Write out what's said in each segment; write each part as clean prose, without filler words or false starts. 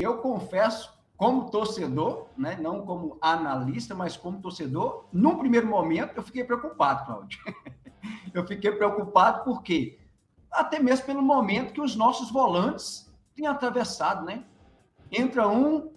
Eu confesso, como torcedor, né, não como analista, mas como torcedor, num primeiro momento eu fiquei preocupado, Cláudio. Eu fiquei preocupado porque, até mesmo pelo momento que os nossos volantes têm atravessado, né? Entra um,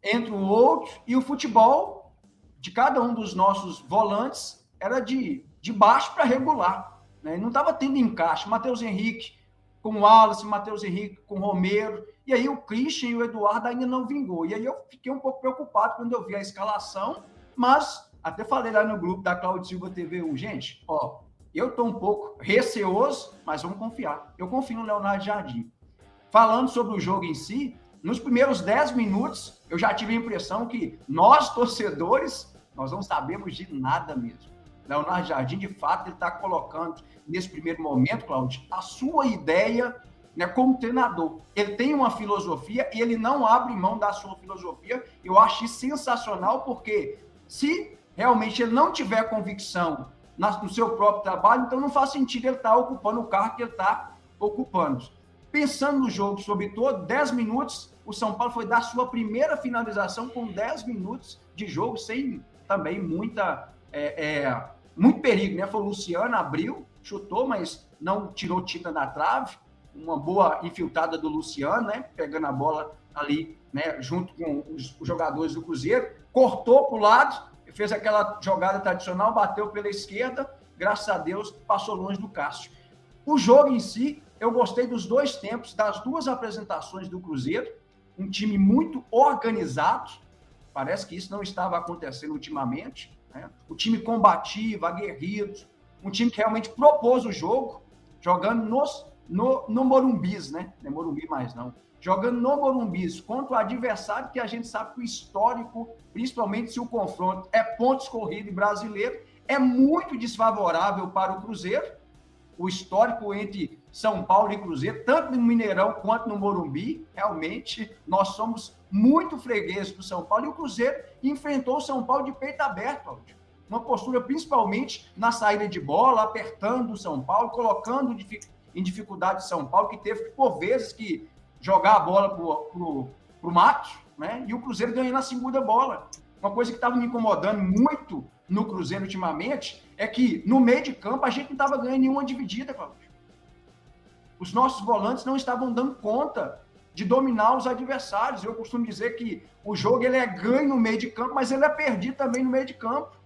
entra o outro, e o futebol de cada um dos nossos volantes era de baixo para regular, né? Não estava tendo encaixe. Matheus Henrique com o Wallace, Matheus Henrique com o Romero, e aí o Christian e o Eduardo ainda não vingou. E aí eu fiquei um pouco preocupado quando eu vi a escalação, mas até falei lá no grupo da Cláudio Silva TV1, gente, ó, eu estou um pouco receoso, mas vamos confiar. Eu confio no Leonardo Jardim. Falando sobre o jogo em si, nos primeiros 10 minutos, eu já tive a impressão que nós, torcedores, nós não sabemos de nada mesmo. Leonardo Jardim, de fato, ele está colocando, nesse primeiro momento, Cláudio, a sua ideia, né, como treinador. Ele tem uma filosofia e ele não abre mão da sua filosofia. Eu acho isso sensacional, porque se realmente ele não tiver convicção no seu próprio trabalho, então não faz sentido ele estar ocupando o cargo que ele está ocupando. Pensando no jogo sobre todo, 10 minutos, o São Paulo foi dar sua primeira finalização com 10 minutos de jogo, sem também muito perigo, né? Foi o Luciano, abriu, chutou, mas não tirou tinta da trave. Uma boa infiltrada do Luciano, né? Pegando a bola ali, né? Junto com os jogadores do Cruzeiro, cortou para o lado, fez aquela jogada tradicional, bateu pela esquerda, graças a Deus, passou longe do Cássio. O jogo em si, eu gostei dos dois tempos, das duas apresentações do Cruzeiro, um time muito organizado, parece que isso não estava acontecendo ultimamente, né? O time combativo, aguerrido, um time que realmente propôs o jogo, jogando no Morumbis, né? Não é Morumbi mais não, jogando no Morumbis contra o adversário que a gente sabe que o histórico, principalmente se o confronto é pontos corrido e brasileiro, é muito desfavorável para o Cruzeiro. O histórico entre São Paulo e Cruzeiro, tanto no Mineirão quanto no Morumbi, realmente nós somos muito fregueses do São Paulo, e o Cruzeiro enfrentou o São Paulo de peito aberto, Cláudio. Uma postura principalmente na saída de bola, apertando o São Paulo, colocando em dificuldade o São Paulo, que teve, por vezes, que jogar a bola para o mato, né? E o Cruzeiro ganhando a segunda bola. Uma coisa que estava me incomodando muito no Cruzeiro ultimamente é que no meio de campo a gente não estava ganhando nenhuma dividida, Cláudio. Os nossos volantes não estavam dando conta de dominar os adversários. Eu costumo dizer que o jogo ele é ganho no meio de campo, mas ele é perdido também no meio de campo.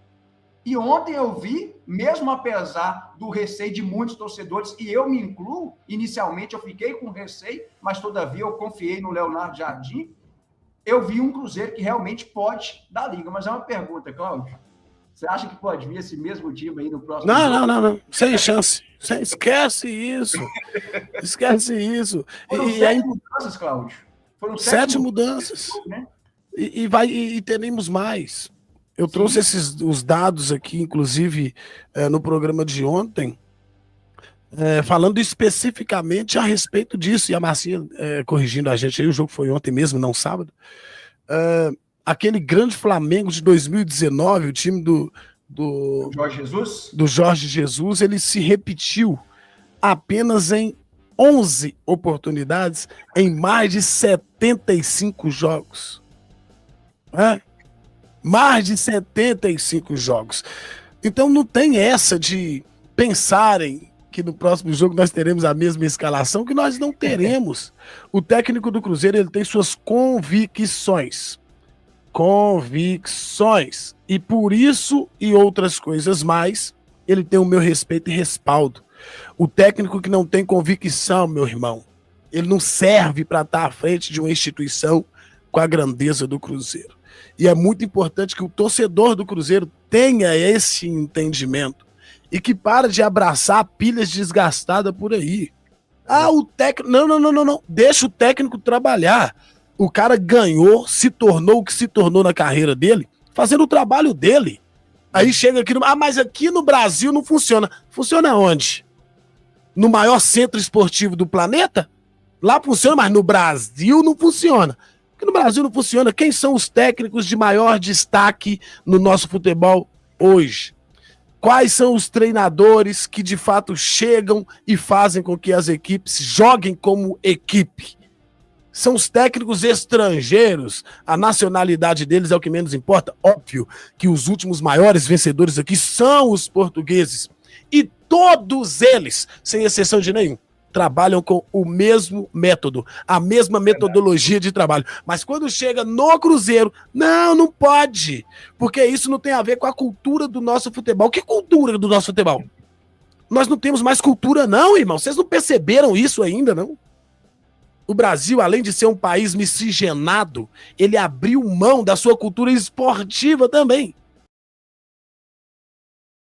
E ontem eu vi, mesmo apesar do receio de muitos torcedores, e eu me incluo, inicialmente eu fiquei com receio, mas todavia eu confiei no Leonardo Jardim, eu vi um Cruzeiro que realmente pode dar liga. Mas é uma pergunta, Cláudio. Você acha que pode vir esse mesmo time aí no próximo jogo? Não. Sem chance. Esquece isso. Esquece isso. Foram sete mudanças, Cláudio. Foram sete mudanças. Né? E teremos mais. Eu trouxe os dados aqui, inclusive, no programa de ontem, falando especificamente a respeito disso. E a Marcinha corrigindo a gente aí, o jogo foi ontem mesmo, não sábado. Aquele grande Flamengo de 2019, o time do Jorge Jesus? Do Jorge Jesus, ele se repetiu apenas em 11 oportunidades em mais de 75 jogos. Mais de 75 jogos. Então não tem essa de pensarem que no próximo jogo nós teremos a mesma escalação, que nós não teremos. O técnico do Cruzeiro, ele tem suas convicções. E por isso e outras coisas mais, ele tem o meu respeito e respaldo. O técnico que não tem convicção, meu irmão, ele não serve para estar à frente de uma instituição com a grandeza do Cruzeiro. E é muito importante que o torcedor do Cruzeiro tenha esse entendimento e que para de abraçar pilhas desgastadas por aí. O técnico... Não. Deixa o técnico trabalhar. O cara ganhou, se tornou o que se tornou na carreira dele, fazendo o trabalho dele. Aí chega aqui mas aqui no Brasil não funciona. Funciona onde? No maior centro esportivo do planeta? Lá funciona, mas no Brasil não funciona. Porque no Brasil não funciona. Quem são os técnicos de maior destaque no nosso futebol hoje? Quais são os treinadores que de fato chegam e fazem com que as equipes joguem como equipe? São os técnicos estrangeiros. A nacionalidade deles é o que menos importa. Óbvio que os últimos maiores vencedores aqui são os portugueses. E todos eles, sem exceção de nenhum, trabalham com o mesmo método, a mesma metodologia de trabalho. Mas quando chega no Cruzeiro, não pode. Porque isso não tem a ver com a cultura do nosso futebol. Que cultura do nosso futebol? Nós não temos mais cultura não, irmão. Vocês não perceberam isso ainda, não? O Brasil, além de ser um país miscigenado, ele abriu mão da sua cultura esportiva também.